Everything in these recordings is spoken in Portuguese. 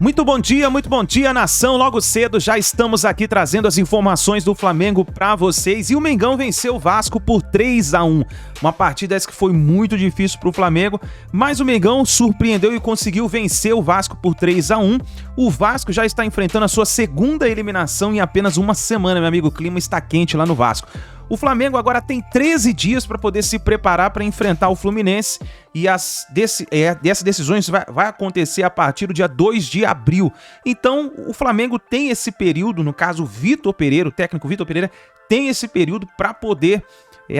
Muito bom dia, nação. Logo cedo já estamos aqui trazendo as informações do Flamengo para vocês. E o Mengão venceu o Vasco por 3-1. Uma partida essa que foi muito difícil para o Flamengo, mas o Mengão surpreendeu e conseguiu vencer o Vasco por 3-1. O Vasco já está enfrentando a sua segunda eliminação em apenas uma semana, meu amigo. O clima está quente lá no Vasco. O Flamengo agora tem 13 dias para poder se preparar para enfrentar o Fluminense e dessas decisões vai acontecer a partir do dia 2 de abril. Então, o Flamengo tem esse período, no caso o técnico Vitor Pereira, tem esse período para poder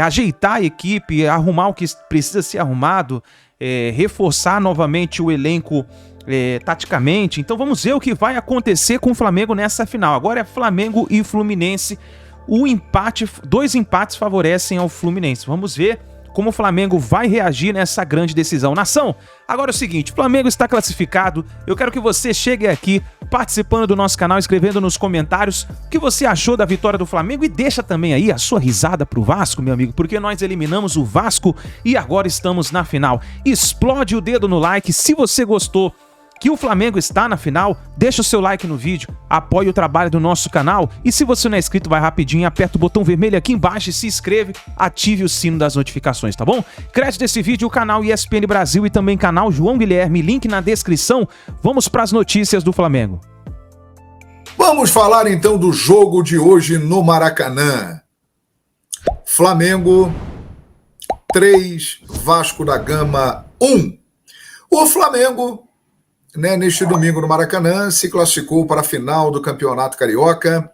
ajeitar a equipe, arrumar o que precisa ser arrumado, reforçar novamente o elenco taticamente. Então, vamos ver o que vai acontecer com o Flamengo nessa final. Agora é Flamengo e Fluminense. Dois empates favorecem ao Fluminense. Vamos ver como o Flamengo vai reagir nessa grande decisão. Nação, agora é o seguinte, o Flamengo está classificado. Eu quero que você chegue aqui participando do nosso canal, escrevendo nos comentários o que você achou da vitória do Flamengo e deixa também aí a sua risada pro Vasco, meu amigo, porque nós eliminamos o Vasco e agora estamos na final. Explode o dedo no like se você gostou que o Flamengo está na final, deixa o seu like no vídeo, apoie o trabalho do nosso canal e se você não é inscrito, vai rapidinho, aperta o botão vermelho aqui embaixo e se inscreve, ative o sino das notificações, tá bom? Crédito desse vídeo, o canal ESPN Brasil e também canal João Guilherme, link na descrição. Vamos para as notícias do Flamengo. Vamos falar então do jogo de hoje no Maracanã. Flamengo 3, Vasco da Gama 1. O Flamengo, neste domingo no Maracanã, se classificou para a final do Campeonato Carioca.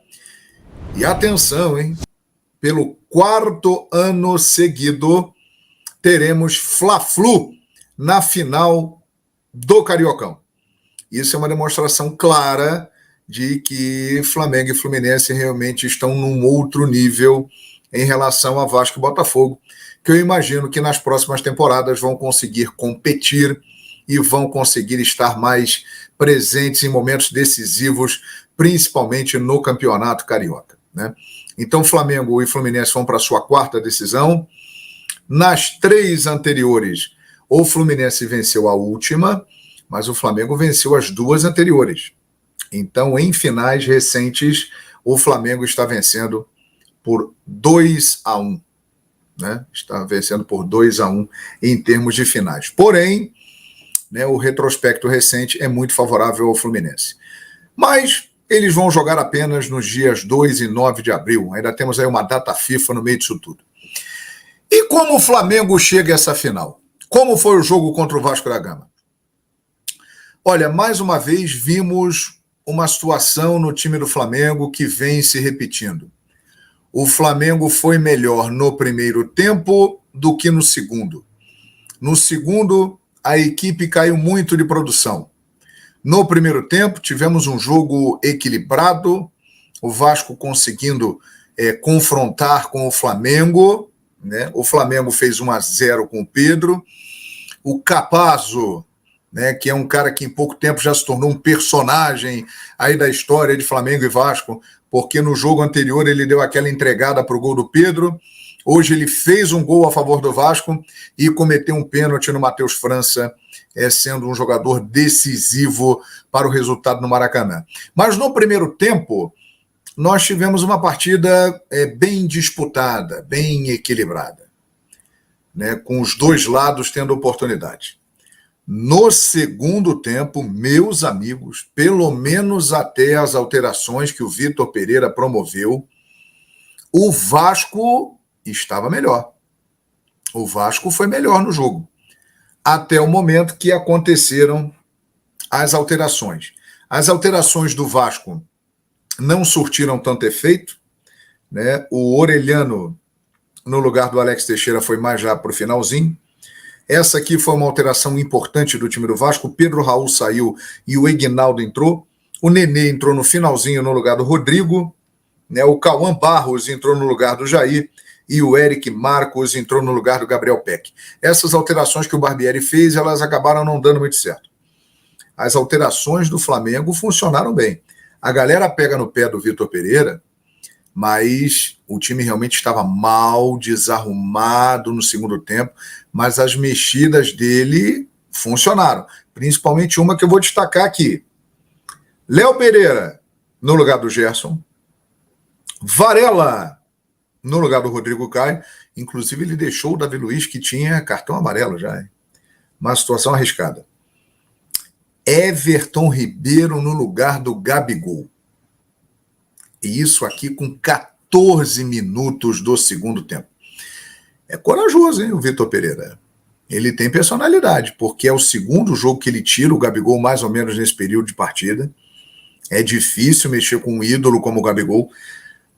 E atenção, hein? Pelo 4º ano seguido, teremos Fla-Flu na final do Cariocão. Isso é uma demonstração clara de que Flamengo e Fluminense realmente estão num outro nível em relação a Vasco e Botafogo, que eu imagino que nas próximas temporadas vão conseguir competir e vão conseguir estar mais presentes em momentos decisivos, principalmente no Campeonato Carioca, né? Então, Flamengo e Fluminense vão para a sua 4ª decisão. Nas 3 anteriores, o Fluminense venceu a última, mas o Flamengo venceu as 2 anteriores. Então, em finais recentes, o Flamengo está vencendo por 2-1, né? Está vencendo por 2-1 em termos de finais. Porém, o retrospecto recente é muito favorável ao Fluminense. Mas eles vão jogar apenas nos dias 2 e 9 de abril. Ainda temos aí uma data FIFA no meio disso tudo. E como o Flamengo chega a essa final? Como foi o jogo contra o Vasco da Gama? Olha, mais uma vez vimos uma situação no time do Flamengo que vem se repetindo. O Flamengo foi melhor no primeiro tempo do que no segundo. No segundo, a equipe caiu muito de produção. No primeiro tempo, tivemos um jogo equilibrado, o Vasco conseguindo confrontar com o Flamengo, né? O Flamengo fez 1-0 com o Pedro. O Campazzo, que é um cara que em pouco tempo já se tornou um personagem aí da história de Flamengo e Vasco, porque no jogo anterior ele deu aquela entregada para o gol do Pedro. Hoje ele fez um gol a favor do Vasco e cometeu um pênalti no Matheus França, sendo um jogador decisivo para o resultado no Maracanã. Mas no primeiro tempo, nós tivemos uma partida bem disputada, bem equilibrada, né, com os dois lados tendo oportunidade. No segundo tempo, meus amigos, pelo menos até as alterações que o Vitor Pereira promoveu, o Vasco estava melhor. O Vasco foi melhor no jogo, até o momento que aconteceram as alterações. As alterações do Vasco não surtiram tanto efeito, né? O Orelhano, no lugar do Alex Teixeira, foi mais já para o finalzinho. Essa aqui foi uma alteração importante do time do Vasco. O Pedro Raul saiu e o Ignaldo entrou. O Nenê entrou no finalzinho no lugar do Rodrigo, né? O Cauã Barros entrou no lugar do Jair e o Eric Marcos entrou no lugar do Gabriel Peck. Essas alterações que o Barbieri fez, elas acabaram não dando muito certo. As alterações do Flamengo funcionaram bem. A galera pega no pé do Vitor Pereira, mas o time realmente estava mal, desarrumado no segundo tempo, mas as mexidas dele funcionaram. Principalmente uma que eu vou destacar aqui. Léo Pereira no lugar do Gerson. Varela no lugar do Rodrigo Caio. Inclusive, ele deixou o Davi Luiz, que tinha cartão amarelo já. Hein? Uma situação arriscada. Everton Ribeiro no lugar do Gabigol. E isso aqui com 14 minutos do segundo tempo. É corajoso, hein, o Vitor Pereira. Ele tem personalidade, porque é o segundo jogo que ele tira o Gabigol mais ou menos nesse período de partida. É difícil mexer com um ídolo como o Gabigol.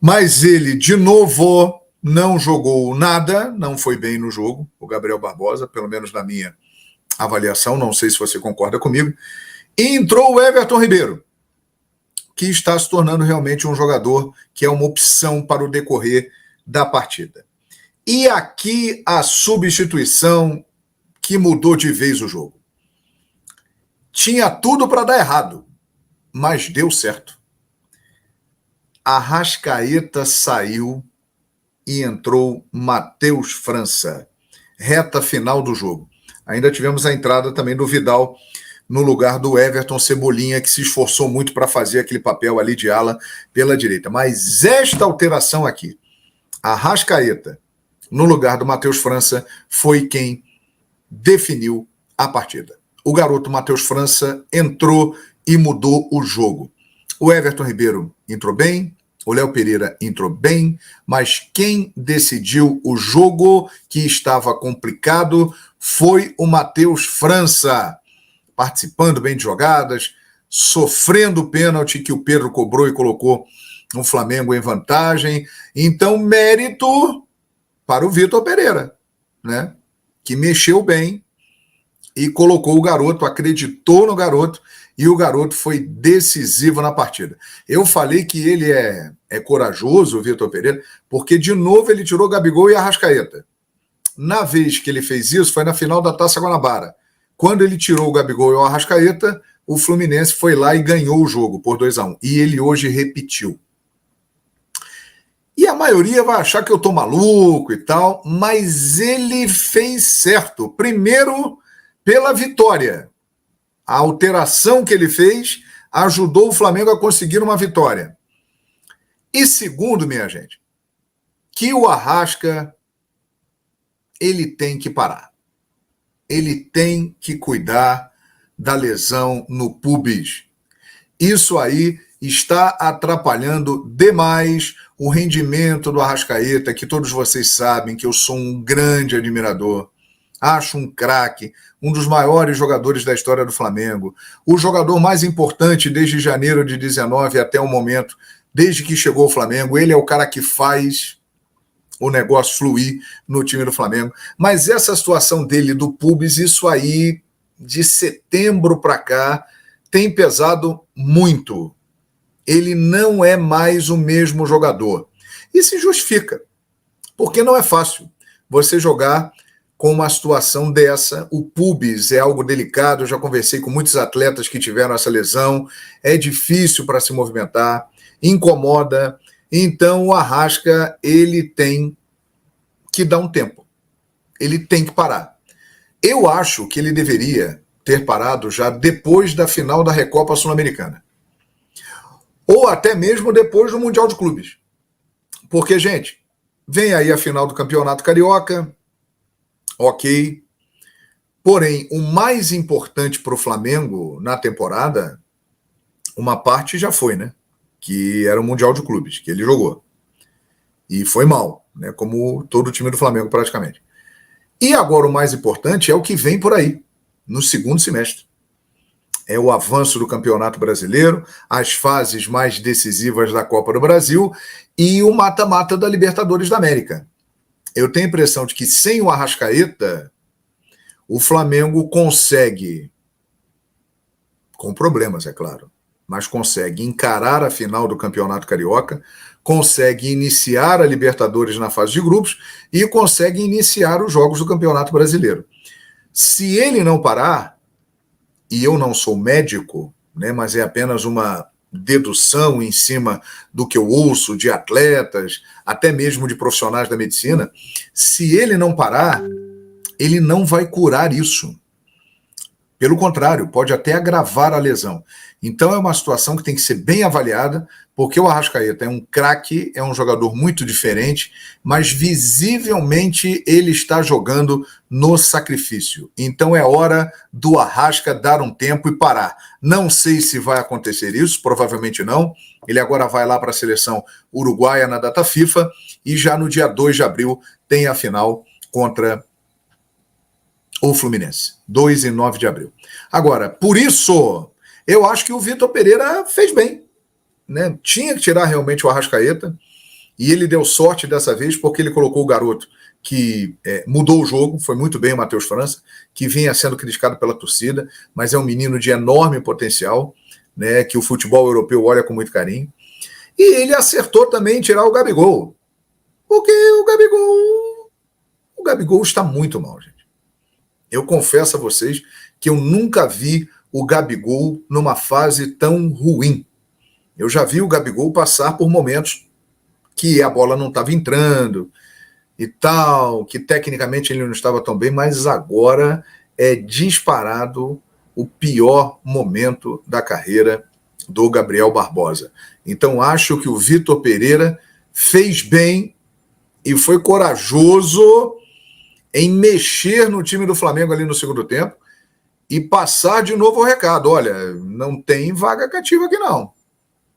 Mas ele, de novo, não jogou nada, não foi bem no jogo, o Gabriel Barbosa, pelo menos na minha avaliação, não sei se você concorda comigo. E entrou o Everton Ribeiro, que está se tornando realmente um jogador que é uma opção para o decorrer da partida. E aqui a substituição que mudou de vez o jogo. Tinha tudo para dar errado, mas deu certo. Arrascaeta saiu e entrou Matheus França. Reta final do jogo. Ainda tivemos a entrada também do Vidal no lugar do Everton Cebolinha, que se esforçou muito para fazer aquele papel ali de ala pela direita. Mas esta alteração aqui, Arrascaeta no lugar do Matheus França, foi quem definiu a partida. O garoto Matheus França entrou e mudou o jogo. O Everton Ribeiro entrou bem, o Léo Pereira entrou bem, mas quem decidiu o jogo que estava complicado foi o Matheus França, participando bem de jogadas, sofrendo o pênalti que o Pedro cobrou e colocou o Flamengo em vantagem. Então, mérito para o Vitor Pereira, né? Que mexeu bem e colocou o garoto, acreditou no garoto, e o garoto foi decisivo na partida. Eu falei que ele é corajoso, o Vitor Pereira, porque de novo ele tirou Gabigol e Arrascaeta. Na vez que ele fez isso, foi na final da Taça Guanabara. Quando ele tirou o Gabigol e o Arrascaeta, o Fluminense foi lá e ganhou o jogo por 2-1. E ele hoje repetiu. E a maioria vai achar que eu tô maluco e tal, mas ele fez certo. Primeiro, pela vitória. A alteração que ele fez ajudou o Flamengo a conseguir uma vitória. E segundo, minha gente, que o Arrasca, ele tem que parar. Ele tem que cuidar da lesão no pubis. Isso aí está atrapalhando demais o rendimento do Arrascaeta, que todos vocês sabem que eu sou um grande admirador. Acho um craque, um dos maiores jogadores da história do Flamengo, o jogador mais importante desde janeiro de 19 até o momento, desde que chegou ao Flamengo. Ele é o cara que faz o negócio fluir no time do Flamengo. Mas essa situação dele do pubis, isso aí, de setembro para cá, tem pesado muito. Ele não é mais o mesmo jogador. E se justifica, porque não é fácil você jogar com uma situação dessa. O pubis é algo delicado, eu já conversei com muitos atletas que tiveram essa lesão, é difícil para se movimentar, incomoda. Então o Arrasca, ele tem que dar um tempo, ele tem que parar. Eu acho que ele deveria ter parado já depois da final da Recopa Sul-Americana, ou até mesmo depois do Mundial de Clubes, porque, gente, vem aí a final do Campeonato Carioca. Ok. Porém, o mais importante para o Flamengo na temporada, uma parte já foi, né? Que era o Mundial de Clubes, que ele jogou. E foi mal, né? Como todo o time do Flamengo praticamente. E agora o mais importante é o que vem por aí, no segundo semestre. É o avanço do Campeonato Brasileiro, as fases mais decisivas da Copa do Brasil e o mata-mata da Libertadores da América. Eu tenho a impressão de que sem o Arrascaeta, o Flamengo consegue, com problemas, é claro, mas consegue encarar a final do Campeonato Carioca, consegue iniciar a Libertadores na fase de grupos e consegue iniciar os jogos do Campeonato Brasileiro. Se ele não parar, e eu não sou médico, né, mas é apenas uma dedução em cima do que eu ouço de atletas, até mesmo de profissionais da medicina, se ele não parar, ele não vai curar isso. Pelo contrário, pode até agravar a lesão. Então é uma situação que tem que ser bem avaliada, porque o Arrascaeta é um craque, é um jogador muito diferente, mas visivelmente ele está jogando no sacrifício. Então é hora do Arrasca dar um tempo e parar. Não sei se vai acontecer isso, provavelmente não. Ele agora vai lá para a seleção uruguaia na data FIFA e já no dia 2 de abril tem a final contra o Fluminense, 2 e 9 de abril. Agora, por isso, eu acho que o Vitor Pereira fez bem, né? Tinha que tirar realmente o Arrascaeta, e ele deu sorte dessa vez, porque ele colocou o garoto que mudou o jogo, foi muito bem o Matheus França, que vinha sendo criticado pela torcida, mas é um menino de enorme potencial, né, que o futebol europeu olha com muito carinho. E ele acertou também em tirar o Gabigol, porque o Gabigol está muito mal, gente. Eu confesso a vocês que eu nunca vi o Gabigol numa fase tão ruim. Eu já vi o Gabigol passar por momentos que a bola não estava entrando e tal, que tecnicamente ele não estava tão bem, mas agora é disparado o pior momento da carreira do Gabriel Barbosa. Então acho que o Vitor Pereira fez bem e foi corajoso em mexer no time do Flamengo ali no segundo tempo e passar de novo o recado. Olha, não tem vaga cativa aqui não.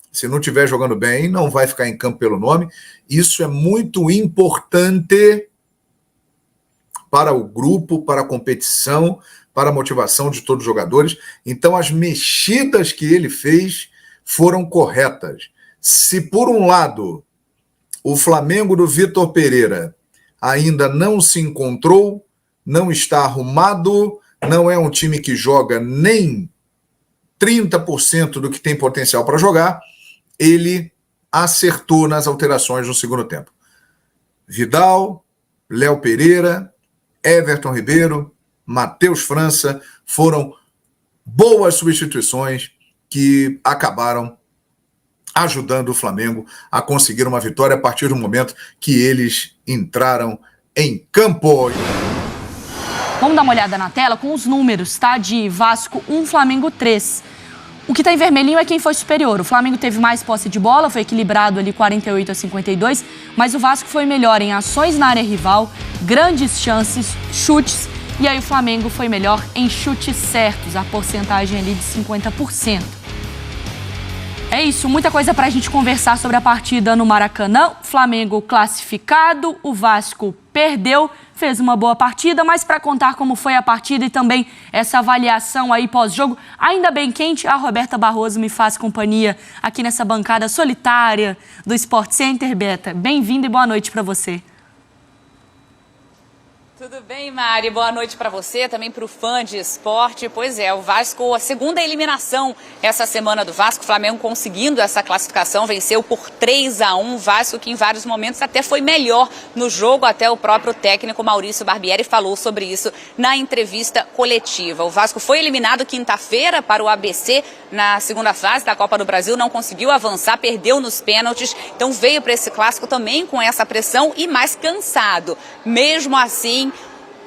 Se não estiver jogando bem, não vai ficar em campo pelo nome. Isso é muito importante para o grupo, para a competição, para a motivação de todos os jogadores. Então, as mexidas que ele fez foram corretas. Se, por um lado, o Flamengo do Vitor Pereira ainda não se encontrou, não está arrumado, não é um time que joga nem 30% do que tem potencial para jogar, ele acertou nas alterações no segundo tempo. Vidal, Léo Pereira, Everton Ribeiro, Matheus França foram boas substituições que acabaram ajudando o Flamengo a conseguir uma vitória a partir do momento que eles entraram em campo. Vamos dar uma olhada na tela com os números, tá? De Vasco 1, Flamengo 3. O que está em vermelhinho é quem foi superior. O Flamengo teve mais posse de bola, foi equilibrado ali 48-52, mas o Vasco foi melhor em ações na área rival, grandes chances, chutes, e aí o Flamengo foi melhor em chutes certos, a porcentagem ali de 50%. É isso, muita coisa para a gente conversar sobre a partida no Maracanã. Flamengo classificado, o Vasco perdeu, fez uma boa partida, mas para contar como foi a partida e também essa avaliação aí pós-jogo, ainda bem quente, a Roberta Barroso me faz companhia aqui nessa bancada solitária do Sport Center. Beta, bem-vinda e boa noite para você. Tudo bem, Mari? Boa noite para você, também para o fã de esporte. Pois é, o Vasco, a segunda eliminação essa semana do Vasco, o Flamengo conseguindo essa classificação, venceu por 3-1, Vasco que em vários momentos até foi melhor no jogo, até o próprio técnico Maurício Barbieri falou sobre isso na entrevista coletiva. O Vasco foi eliminado quinta-feira para o ABC na segunda fase da Copa do Brasil, não conseguiu avançar, perdeu nos pênaltis, então veio para esse clássico também com essa pressão e mais cansado. Mesmo assim,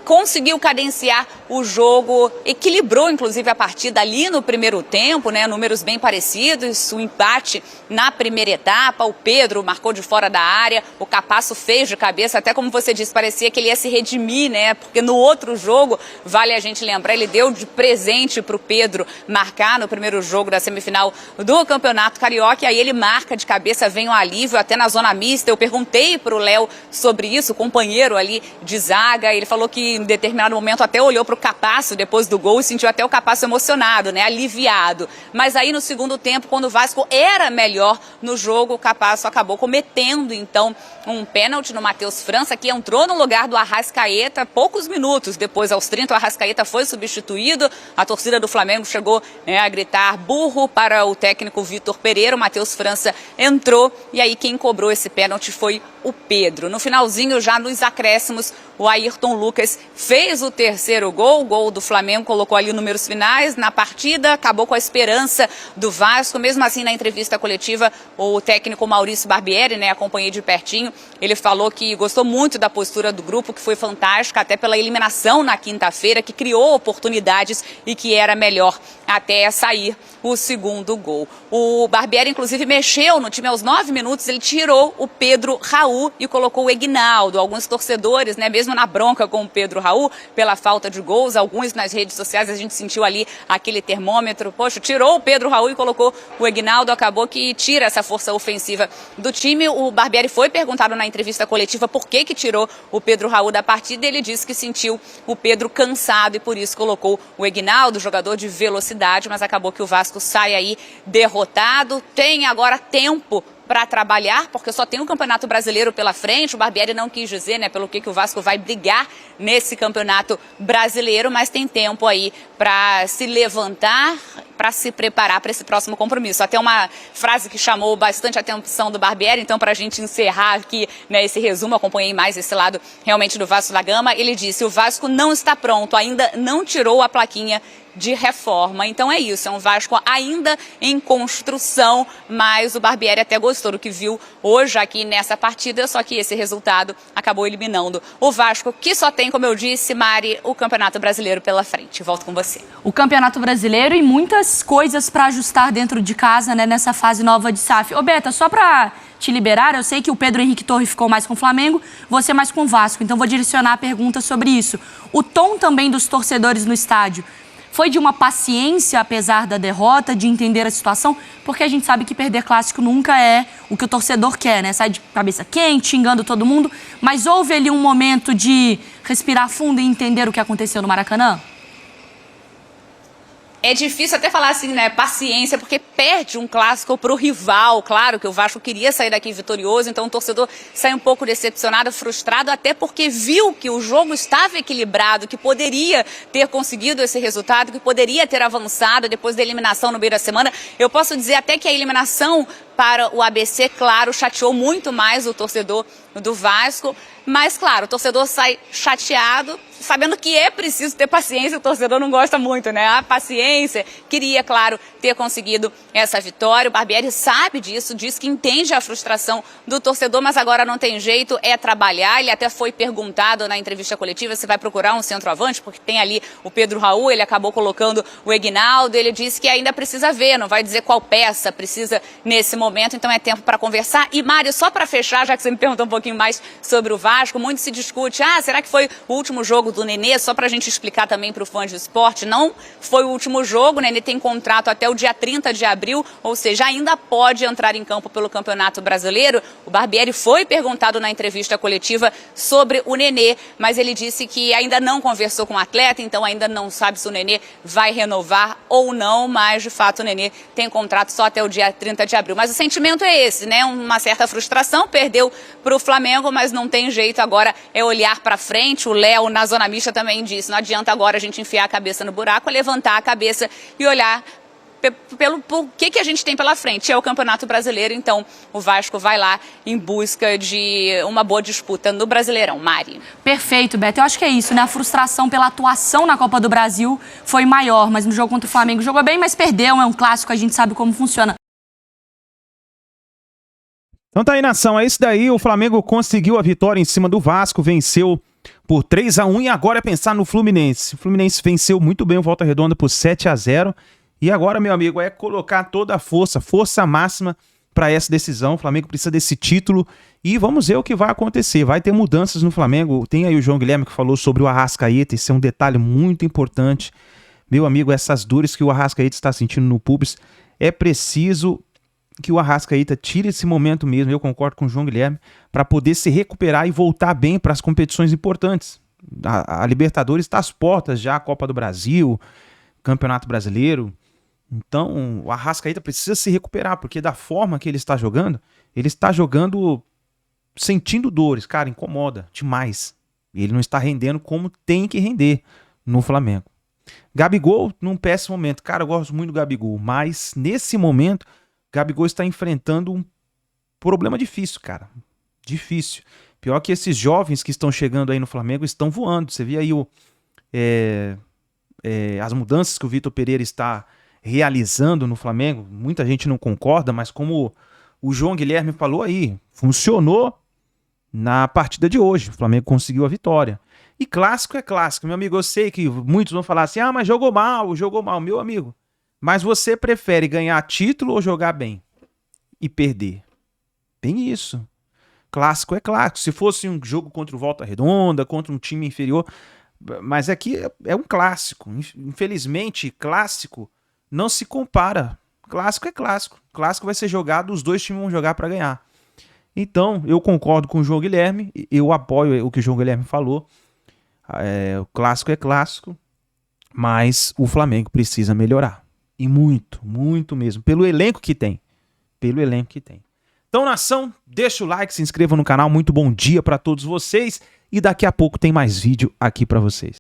conseguiu cadenciar o jogo, equilibrou inclusive a partida ali no primeiro tempo, né? Números bem parecidos, o empate na primeira etapa, o Pedro marcou de fora da área, o Capasso fez de cabeça, até como você disse, parecia que ele ia se redimir, né? Porque no outro jogo, vale a gente lembrar, ele deu de presente para o Pedro marcar no primeiro jogo da semifinal do Campeonato Carioca, e aí ele marca de cabeça, vem um alívio até na zona mista. Eu perguntei para o Léo sobre isso, o companheiro ali de zaga, ele falou que em determinado momento até olhou para o Capasso depois do gol e sentiu até o Capasso emocionado, né, aliviado. Mas aí no segundo tempo, quando o Vasco era melhor no jogo, o Capasso acabou cometendo então um pênalti no Matheus França, que entrou no lugar do Arrascaeta poucos minutos depois, aos 30, o Arrascaeta foi substituído, a torcida do Flamengo chegou, né, a gritar burro para o técnico Vitor Pereira, o Matheus França entrou e aí quem cobrou esse pênalti foi o Pedro. No finalzinho, já nos acréscimos, o Ayrton Lucas fez o terceiro gol, o gol do Flamengo colocou ali números finais na partida, acabou com a esperança do Vasco. Mesmo assim, na entrevista coletiva, o técnico Maurício Barbieri, né, acompanhei de pertinho, ele falou que gostou muito da postura do grupo, que foi fantástica, até pela eliminação na quinta-feira, que criou oportunidades e que era melhor até sair o segundo gol. O Barbieri, inclusive, mexeu no time aos 9 minutos, ele tirou o Pedro Raul e colocou o Egnaldo. Alguns torcedores, né, mesmo na bronca com o Pedro Raul, pela falta de gols, alguns nas redes sociais, a gente sentiu ali aquele termômetro, poxa, tirou o Pedro Raul e colocou o Egnaldo, acabou que tira essa força ofensiva do time. O Barbieri foi perguntado na entrevista coletiva por que tirou o Pedro Raul da partida, e ele disse que sentiu o Pedro cansado e por isso colocou o Egnaldo, jogador de velocidade, mas acabou que o Vasco sai aí derrotado. Tem agora tempo para trabalhar, porque só tem um Campeonato Brasileiro pela frente. O Barbieri não quis dizer, né, pelo que o Vasco vai brigar nesse Campeonato Brasileiro, mas tem tempo aí para se levantar, para se preparar para esse próximo compromisso. Até uma frase que chamou bastante a atenção do Barbieri, então, para a gente encerrar aqui, né, esse resumo, acompanhei mais esse lado realmente do Vasco da Gama, ele disse: o Vasco não está pronto, ainda não tirou a plaquinha de reforma. Então é isso, é um Vasco ainda em construção, mas o Barbieri até gostou do que viu hoje aqui nessa partida, só que esse resultado acabou eliminando o Vasco, que só tem, como eu disse, Mari, o Campeonato Brasileiro pela frente. Volto com você. O Campeonato Brasileiro e muitas coisas para ajustar dentro de casa, né, nessa fase nova de SAF. Ô, Beta, só para te liberar, eu sei que o Pedro Henrique Torre ficou mais com o Flamengo, você mais com o Vasco, então vou direcionar a pergunta sobre isso. O tom também dos torcedores no estádio foi de uma paciência, apesar da derrota, de entender a situação, porque a gente sabe que perder clássico nunca é o que o torcedor quer, né? Sai de cabeça quente, xingando todo mundo, mas houve ali um momento de respirar fundo e entender o que aconteceu no Maracanã? É difícil até falar assim, né, paciência, porque perde um clássico pro rival. Claro que o Vasco queria sair daqui vitorioso, então o torcedor sai um pouco decepcionado, frustrado, até porque viu que o jogo estava equilibrado, que poderia ter conseguido esse resultado, que poderia ter avançado depois da eliminação no meio da semana. Eu posso dizer até que a eliminação para o ABC, claro, chateou muito mais o torcedor do Vasco, mas claro, o torcedor sai chateado, sabendo que é preciso ter paciência. O torcedor não gosta muito, né? A paciência, queria, claro, ter conseguido essa vitória. O Barbieri sabe disso, diz que entende a frustração do torcedor, mas agora não tem jeito, é trabalhar. Ele até foi perguntado na entrevista coletiva se vai procurar um centroavante, porque tem ali o Pedro Raul, ele acabou colocando o Egnaldo, ele disse que ainda precisa ver, não vai dizer qual peça precisa nesse momento, então é tempo para conversar. E Mário, só para fechar, já que você me perguntou um pouquinho mais sobre o Vasco, muito se discute, será que foi o último jogo do Nenê? Só para a gente explicar também para o fã de esporte, não foi o último jogo, o Nenê tem contrato até o dia 30 de abril, ou seja, ainda pode entrar em campo pelo Campeonato Brasileiro. O Barbieri foi perguntado na entrevista coletiva sobre o Nenê, mas ele disse que ainda não conversou com o atleta, então ainda não sabe se o Nenê vai renovar ou não, mas de fato o Nenê tem contrato só até o dia 30 de abril. Mas o sentimento é esse, né? Uma certa frustração, perdeu para o Flamengo, mas não tem jeito, agora é olhar para frente. O Léo, na Zona Mista, também disse, não adianta agora a gente enfiar a cabeça no buraco, é levantar a cabeça e olhar por que a gente tem pela frente. É o Campeonato Brasileiro, então o Vasco vai lá em busca de uma boa disputa no Brasileirão. Mari. Perfeito, Beto. Eu acho que é isso, né? A frustração pela atuação na Copa do Brasil foi maior, mas no jogo contra o Flamengo jogou bem, mas perdeu, é um clássico, a gente sabe como funciona. Então tá aí, nação, é isso daí, o Flamengo conseguiu a vitória em cima do Vasco, venceu por 3-1 e agora é pensar no Fluminense. O Fluminense venceu muito bem o Volta Redonda por 7-0 e agora, meu amigo, é colocar toda a força máxima para essa decisão. O Flamengo precisa desse título e vamos ver o que vai acontecer. Vai ter mudanças no Flamengo, tem aí o João Guilherme que falou sobre o Arrascaeta, esse é um detalhe muito importante. Meu amigo, essas dores que o Arrascaeta está sentindo no pubis, é preciso que o Arrascaeta tire esse momento mesmo, eu concordo com o João Guilherme, para poder se recuperar e voltar bem para as competições importantes. A Libertadores está às portas já, a Copa do Brasil, Campeonato Brasileiro. Então o Arrascaeta precisa se recuperar, porque da forma que ele está jogando sentindo dores, cara, incomoda demais. E ele não está rendendo como tem que render no Flamengo. Gabigol num péssimo momento, cara, eu gosto muito do Gabigol, mas nesse momento Gabigol está enfrentando um problema difícil, cara. Difícil. Pior que esses jovens que estão chegando aí no Flamengo estão voando. Você vê aí as mudanças que o Vitor Pereira está realizando no Flamengo. Muita gente não concorda, mas como o João Guilherme falou aí, funcionou na partida de hoje. O Flamengo conseguiu a vitória. E clássico é clássico. Meu amigo, eu sei que muitos vão falar assim, mas jogou mal. Meu amigo, mas você prefere ganhar título ou jogar bem? E perder? Bem isso. Clássico é clássico. Se fosse um jogo contra o Volta Redonda, contra um time inferior... Mas aqui é um clássico. Infelizmente, clássico não se compara. Clássico é clássico. Clássico vai ser jogado, os dois times vão jogar para ganhar. Então, eu concordo com o João Guilherme, eu apoio o que o João Guilherme falou. O clássico é clássico, mas o Flamengo precisa melhorar. E muito, muito mesmo. Pelo elenco que tem. Então, nação, deixa o like, se inscreva no canal. Muito bom dia para todos vocês. E daqui a pouco tem mais vídeo aqui para vocês.